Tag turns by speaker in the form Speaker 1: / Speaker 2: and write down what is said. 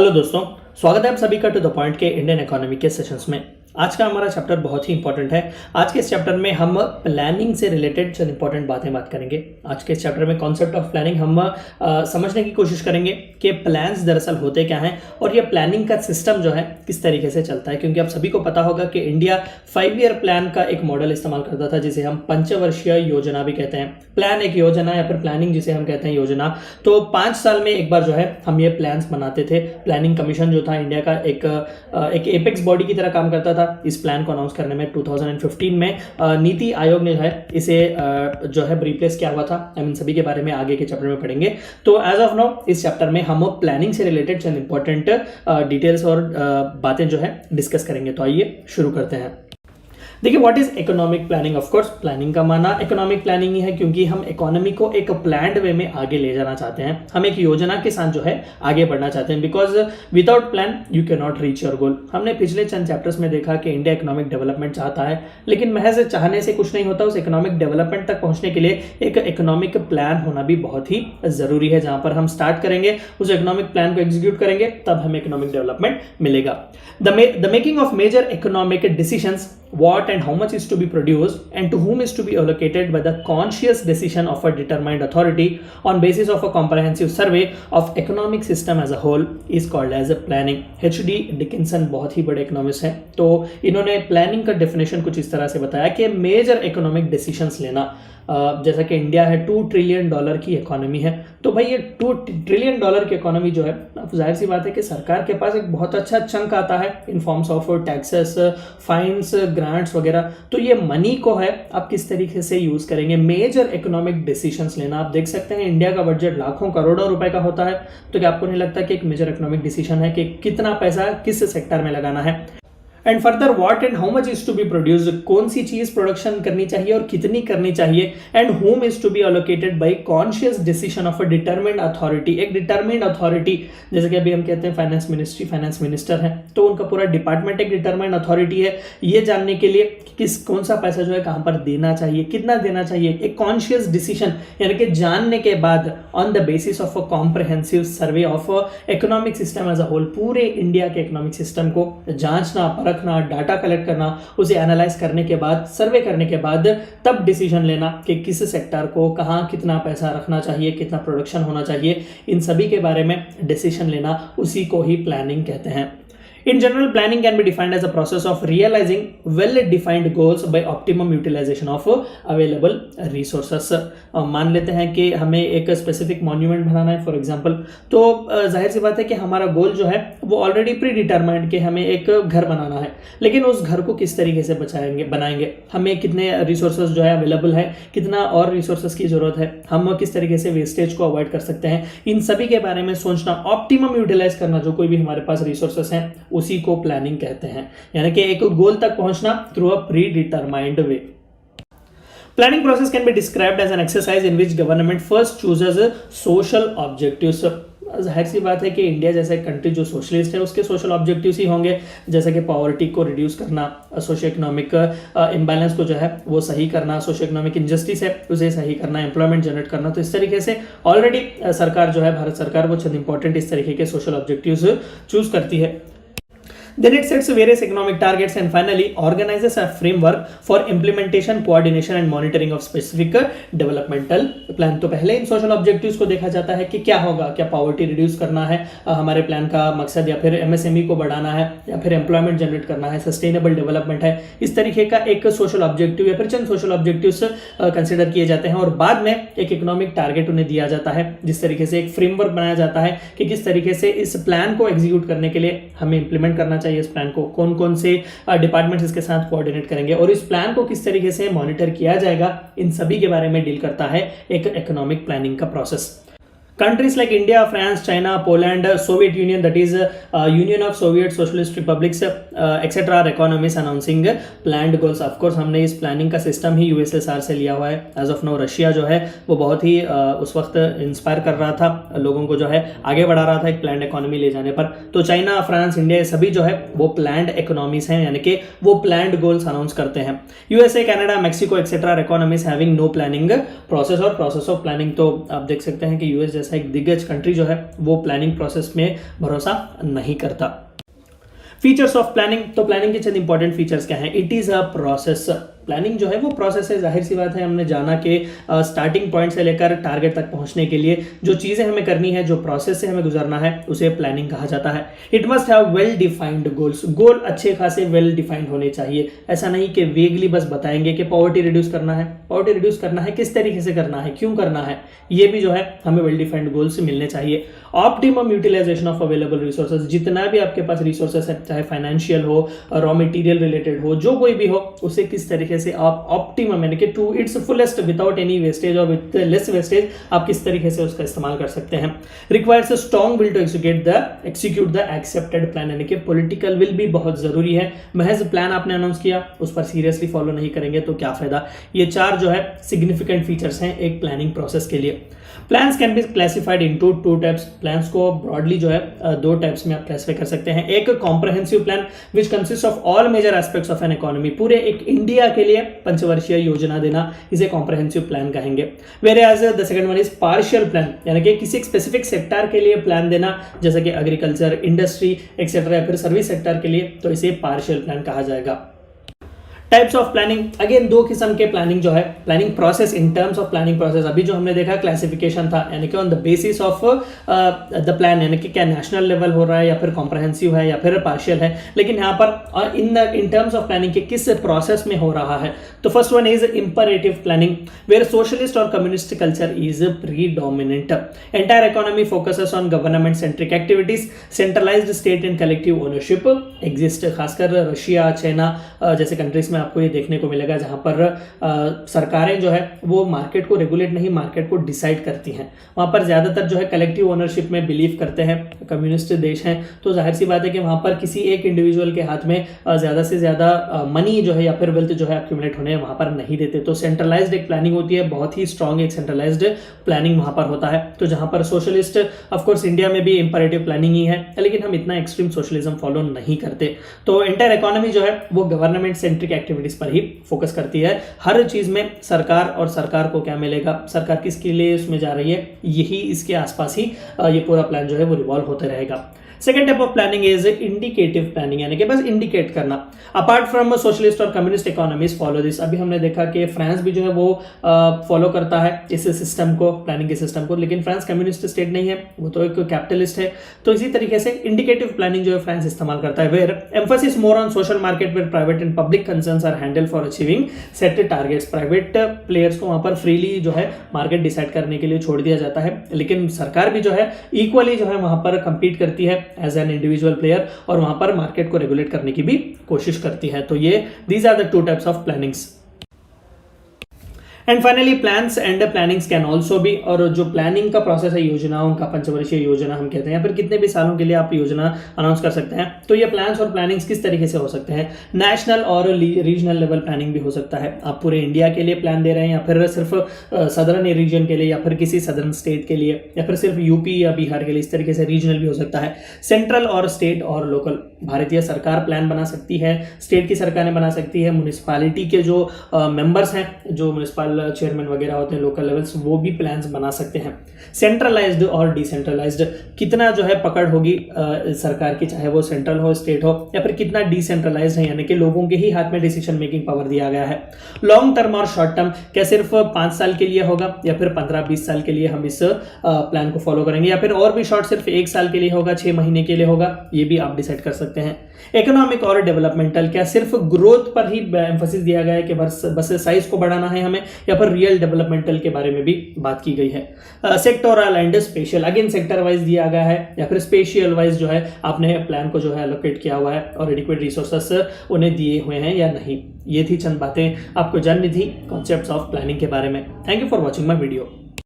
Speaker 1: Hello दोस्तों, स्वागत है आप सभी का टू द पॉइंट के इंडियन इकोनॉमी के सेशंस में। आज का हमारा चैप्टर बहुत ही इंपॉर्टेंट है। आज के इस चैप्टर में हम प्लानिंग से रिलेटेड चंद इंपॉर्टेंट बात करेंगे। आज के इस चैप्टर में कॉन्सेप्ट ऑफ प्लानिंग हम समझने की कोशिश करेंगे कि प्लान्स दरअसल होते क्या हैं और ये प्लानिंग का सिस्टम जो है किस तरीके से चलता है। क्योंकि आप सभी को पता होगा कि इंडिया 5 ईयर प्लान का एक मॉडल इस्तेमाल करता था जिसे हम पंचवर्षीय योजना भी कहते हैं। प्लान एक योजना या फिर प्लानिंग जिसे हम कहते हैं योजना। तो 5 साल में एक बार जो है हम ये प्लान्स बनाते थे। प्लानिंग कमीशन जो था इंडिया का एक एपेक्स बॉडी की तरह काम करता था। इस प्लान को अनाउंस करने में 2015 में नीति आयोग ने जो है इसे जो है रिप्लेस किया हुआ था। हम इन सभी के बारे में आगे के चैप्टर में पढ़ेंगे। तो एज ऑफ नाउ इस चैप्टर में हम प्लानिंग से रिलेटेड चंद इंपॉर्टेंट डिटेल्स और बातें जो है डिस्कस करेंगे। तो आइए शुरू करते हैं। देखिए, what is economic planning. Of course planning का माना इकोनॉमिक प्लानिंग ही है, क्योंकि हम इकोनॉमी को एक प्लान्ड वे में आगे ले जाना चाहते हैं। हम एक योजना के साथ जो है आगे बढ़ना चाहते हैं, because without plan you can not reach your goal. हमने पिछले चंद चैप्टर्स में देखा कि इंडिया इकोनॉमिक डेवलपमेंट चाहता है, लेकिन महज चाहने से कुछ नहीं होता। उस इकोनॉमिक डेवलपमेंट तक पहुंचने के लिए एक इकोनॉमिक प्लान होना भी बहुत ही जरूरी है। जहां पर हम स्टार्ट करेंगे, उस इकोनॉमिक प्लान को एग्जीक्यूट करेंगे, तब हमें इकोनॉमिक डेवलपमेंट मिलेगा। The making of major economic decisions, what and how much is to be produced and to whom is to be allocated by the conscious decision of a determined authority on basis of a comprehensive survey of economic system as a whole is called as a planning। H.D. Dickinson बहुत ही बड़े economist हैं, तो इन्होंने planning का definition कुछ इस तरह से बताया कि मेजर इकोनॉमिक डिसीजंस लेना। जैसा कि इंडिया है $2 ट्रिलियन की इकोनॉमी है, तो भाई ये $2 ट्रिलियन की इकोनॉमी जो है, जाहिर सी बात है कि सरकार के पास एक बहुत अच्छा चंक आता है in forms of taxes, fines, grants वगैरह। तो ये मनी को है आप किस तरीके से यूज करेंगे, मेजर इकोनॉमिक डिसीजंस लेना। आप देख सकते हैं इंडिया का बजट लाखों करोड़ों रुपए का होता है, तो क्या आपको नहीं लगता कि एक मेजर इकोनॉमिक डिसीजन है कि कितना पैसा किस सेक्टर में लगाना है। And further what and how much is to be produced, कौन सी चीज प्रोडक्शन करनी चाहिए और कितनी करनी चाहिए। And whom is to be allocated by conscious decision of a determined authority. एक डिटरमिन्ड अथॉरिटी, जैसे कि अभी हम कहते हैं फाइनेंस मिनिस्ट्री, फाइनेंस मिनिस्टर है, तो उनका पूरा डिपार्टमेंट एक डिटरमिन्ड अथॉरिटी है, ये जानने के लिए कि कौन सा पैसा जो है कहां पर देना चाहिए, कितना देना चाहिए। एक कॉन्शियस डिसीजन यानी कि जानने के बाद on the basis of a comprehensive survey of economic system as a whole, पूरे इंडिया के इकोनॉमिक सिस्टम को जांचना, रखना, डाटा कलेक्ट करना, उसे एनालाइज करने के बाद, सर्वे करने के बाद तब डिसीजन लेना कि किस सेक्टर को कहां कितना पैसा रखना चाहिए, कितना प्रोडक्शन होना चाहिए। इन सभी के बारे में डिसीजन लेना, उसी को ही प्लानिंग कहते हैं। In general, planning can be defined as a process of realizing well-defined goals by optimum utilization of available resources। मान लेते हैं कि हमें एक स्पेसिफिक मॉन्यूमेंट बनाना है फॉर एग्जांपल, तो जाहिर सी बात है कि हमारा गोल जो है वो ऑलरेडी प्री डिटरमाइंड कि हमें एक घर बनाना है, लेकिन उस घर को किस तरीके से बनाएंगे, हमें कितने रिसोर्सेज जो है अवेलेबल है, कितना और रिसोर्सेज की जरूरत है, हम किस तरीके से वेस्टेज को अवॉइड कर सकते हैं, इन सभी के बारे में सोचना, ऑप्टिमम यूटिलाइज करना जो कोई भी हमारे पास रिसोर्सेज हैं, उसी को प्लानिंग कहते हैं। यानी कि एक गोल तक पहुंचना through a pre determined way. Planning process can be described as an exercise in which government first chooses social objectives। जाहिर सी बात है कि इंडिया जैसा एक कंट्री जो सोशलिस्ट है, उसके सोशल ऑब्जेक्टिव्स ही होंगे, जैसे कि पॉवर्टी को रिड्यूस करना, सोशो इकोनॉमिक इम्बैलेंस को जो है वो सही करना, सोशो इकोनॉमिक इंजस्टिस है उसे सही करना, एम्प्लॉयमेंट जनरेट करना। तो इस तरीके से ऑलरेडी सरकार जो है, भारत सरकार, वो चंद इंपॉर्टेंट इस तरीके के सोशल ऑब्जेक्टिव्स चूज करती है। Then it sets various economic targets and finally organizes a framework for implementation, coordination and monitoring of specific developmental plan। तो पहले इन सोशल ऑब्जेक्टिव्स को देखा जाता है कि क्या होगा, क्या पॉवर्टी रिड्यूस करना है हमारे प्लान का मकसद, या फिर एमएसएमई को बढ़ाना है, या फिर एम्प्लॉयमेंट जनरेट करना है, सस्टेनेबल डेवलपमेंट है। इस तरीके का एक सोशल ऑब्जेक्टिव या फिर चंद सोशल ऑब्जेक्टिव्स कंसिडर किए जाते हैं और बाद में एक इकोनॉमिक टारगेट उन्हें दिया जाता है, जिस तरीके से एक फ्रेमवर्क बनाया जाता है कि किस तरीके से इस प्लान को एग्जीक्यूट करने के लिए हमें इंप्लीमेंट करना चाहिए इस प्लान को, कौन कौन से डिपार्टमेंट्स इसके साथ कोऑर्डिनेट करेंगे और इस प्लान को किस तरीके से मॉनिटर किया जाएगा। इन सभी के बारे में डील करता है एक इकोनॉमिक प्लानिंग का process. Countries like India, France, China, Poland, Soviet Union, that is Union of Soviet Socialist Republics, etc. are economies announcing planned goals। Of course हमने इस प्लानिंग का सिस्टम ही USSR से लिया हुआ है। एज ऑफ नाउ रशिया जो है वो बहुत ही उस वक्त इंस्पायर कर रहा था, लोगों को जो है आगे बढ़ा रहा था एक प्लान्ड इकोनॉमी ले जाने पर। तो चाइना, फ्रांस, इंडिया, ये सभी जो है वो प्लान्ड इकोनॉमीज हैं, यानी कि वो प्लान्ड गोल्स अनाउंस करते हैं। USA, Canada, Mexico etcetera economies having no planning process और प्रोसेस ऑफ प्लानिंग। तो आप देख सकते हैं कि यूएस जैसा एक दिग्गज कंट्री जो है वो प्लानिंग प्रोसेस में भरोसा नहीं करता। फीचर्स ऑफ प्लानिंग, तो प्लानिंग के चंद इंपॉर्टेंट फीचर्स क्या हैं? It is a process. Planning जो है वो प्रोसेस है, जाहिर सी बात है। हमने जाना कि स्टार्टिंग पॉइंट से लेकर टारगेट तक पहुंचने के लिए जो चीजें हमें करनी है, जो प्रोसेस से हमें गुजरना है, उसे प्लानिंग कहा जाता है। It must have well defined goals. Goal अच्छे खासे वेल डिफाइंड होने चाहिए। ऐसा नहीं कि वेगली बस बताएंगे कि पॉवर्टी रिड्यूस करना है। पॉवर्टी रिड्यूस करना है, किस तरीके से करना है, क्यों करना है, ये भी जो है हमें वेल डिफाइंड गोल्स मिलने चाहिए। Optimum utilisation of available resources, जितना भी आपके पास रिसोर्सेज है, चाहे फाइनेंशियल हो, रॉ मटेरियल रिलेटेड हो, जो कोई भी हो, उसे किस तरीके से आप ऑप्टिमम यानी कि to its fullest without any wastage और विद लेस वेस्टेज आप किस तरीके से उसका इस्तेमाल कर सकते हैं। Requires a strong will to execute the accepted plan, यानी कि पॉलिटिकल विल भी बहुत जरूरी है। महज प्लान आपने अनाउंस किया, उस पर सीरियसली फॉलो नहीं करेंगे तो क्या फायदा। ये 4 जो है सिग्निफिकेंट फीचर्स हैं एक प्लानिंग प्रोसेस के लिए। Plans can be classified into 2 types. Plans को ब्रॉडली जो है 2 टाइप्स में आप क्लासिफाई कर सकते हैं। एक comprehensive plan which consist of all major aspects of an economy, पूरे एक इंडिया के लिए पंचवर्षीय योजना देना, इसे कॉम्प्रहेंसिव प्लान कहेंगे। Whereas the second one is partial plan, यानी कि किसी एक स्पेसिफिक सेक्टर के लिए प्लान देना, जैसे कि एग्रीकल्चर, इंडस्ट्री एक्सेट्रा, या फिर सर्विस सेक्टर के लिए, तो इसे पार्शियल प्लान कहा जाएगा। टाइप्स ऑफ प्लानिंग, अगेन 2 किस्म के प्लानिंग जो है, planning process in terms of planning process. अभी जो हमने देखा क्लासिफिकेशन था, यानी कि on the basis of the plan, यानी कि क्या नेशनल लेवल हो रहा है या फिर कॉम्प्रहेंसिव है या फिर पार्शियल है। लेकिन यहाँ पर इन टर्म्स ऑफ प्लानिंग के किस प्रोसेस में हो रहा है, तो first one is imperative planning where socialist और communist culture is predominant. Entire economy focuses on government centric activities, centralised state and collective ownership exist. खासकर रशिया, चाइना जैसे कंट्रीज में आपको ये देखने को मिलेगा जहां पर सरकारें जो है वो मार्केट को रेगुलेट नहीं, मार्केट को डिसाइड करती हैं। वहां पर ज्यादातर जो है कलेक्टिव ओनरशिप में बिलीव करते हैं। कम्युनिस्ट देश हैं तो जाहिर सी बात है कि वहां पर किसी एक इंडिविजुअल के हाथ में ज्यादा से ज्यादा मनी जो है या फिर वेल्थ जो है एक्यूमुलेट होने वहां पर नहीं देते। तो सेंट्रलाइज्ड एक प्लानिंग होती है, बहुत ही स्ट्रॉन्ग एक सेंट्रलाइज्ड प्लानिंग वहां पर होता है। तो जहां पर सोशलिस्ट, ऑफकोर्स इंडिया में भी इंपरेटिव प्लानिंग ही है, लेकिन हम इतना एक्सट्रीम सोशलिज्म फॉलो नहीं करते। तो एंटायर इकोनॉमी जो है वो गवर्नमेंट सेंट्रिक एक्टिविटीज पर ही फोकस करती है। हर चीज में सरकार, और सरकार को क्या मिलेगा, सरकार किसके लिए उसमें जा रही है, यही इसके आसपास ही ये पूरा प्लान जो है वो रिवॉल्व होते रहेगा। Second type of planning is indicative planning, यानी कि बस इंडिकेट करना। अपार्ट फ्रॉम सोशलिस्ट और कम्युनिस्ट इकोनॉमीज फॉलो दिस। अभी हमने देखा कि फ्रांस भी जो है वो फॉलो करता है इस सिस्टम को, प्लानिंग के सिस्टम को, लेकिन फ्रांस कम्युनिस्ट स्टेट नहीं है, वो तो एक कैपिटलिस्ट है। तो इसी तरीके से इंडिकेटिव प्लानिंग जो है फ्रांस इस्तेमाल करता है, where emphasis more on social market with private and public concerns are handle for achieving set targets. Private players को वहां पर फ्रीली जो है मार्केट डिसाइड करने के लिए छोड़ दिया जाता है, लेकिन सरकार भी जो है इक्वली जो है वहां पर कंपीट करती है एज एन इंडिविजुअल प्लेयर, और वहां पर मार्केट को रेगुलेट करने की भी कोशिश करती है। तो ये these are the 2 types of plannings. And finally plans and plannings can also be, और जो प्लानिंग का प्रोसेस है, योजनाओं का, पंचवर्षीय योजना हम कहते हैं, या फिर कितने भी सालों के लिए आप योजना अनाउंस कर सकते हैं। तो ये प्लान्स और प्लानिंग्स किस तरीके से हो सकते हैं, नेशनल और रीजनल लेवल प्लानिंग भी हो सकता है। आप पूरे इंडिया के लिए प्लान दे रहे हैं, या फिर सिर्फ सदर्न रीजन के लिए, या फिर किसी सदर्न स्टेट के लिए, या फिर सिर्फ यूपी या बिहार के लिए, इस तरीके से रीजनल भी हो सकता है। सेंट्रल और स्टेट और लोकल, भारतीय सरकार प्लान बना सकती है, स्टेट की सरकारें बना सकती है, म्यूनिसिपैलिटी के जो मेंबर्स हैं, जो म्यूनिसिपल चेयरमैन वगैरह होते हैं लोकल लेवल्स, वो भी प्लान्स बना सकते हैं। सेंट्रलाइज्ड और डिसेंट्रलाइज्ड, कितना जो है पकड़ होगी सरकार की, चाहे वो सेंट्रल हो, स्टेट हो, या फिर कितना डिसेंट्रलाइज्ड है, यानी कि लोगों के ही हाथ में डिसीजन मेकिंग पावर दिया गया है। लॉन्ग टर्म और शॉर्ट टर्म, क्या सिर्फ 5 साल के लिए होगा, या फिर 15-20 साल के लिए हम इस प्लान को फॉलो करेंगे, या फिर और भी शॉर्ट सिर्फ 1 साल के लिए होगा, 6 महीने के लिए होगा, ये भी आप डिसाइड कर सकते हैं। इकोनॉमिक और डेवलपमेंटल, क्या सिर्फ ग्रोथ पर ही एम्फोसिस दिया गया है कि बस साइज को बढ़ाना है हमें, या फिर रियल डेवलपमेंटल के बारे में भी बात की गई है। Sectoral and special, again sector wise दिया गया है, या फिर स्पेशियल वाइज जो है आपने प्लान को जो है एलोकेट किया हुआ है, और एडिक्वेट रिसोर्सेस उन्हें दिए हुए हैं या नहीं। ये थी चंद बातें आपको जाननी थी कॉन्सेप्ट्स ऑफ प्लानिंग के बारे में। Thank you for watching my video.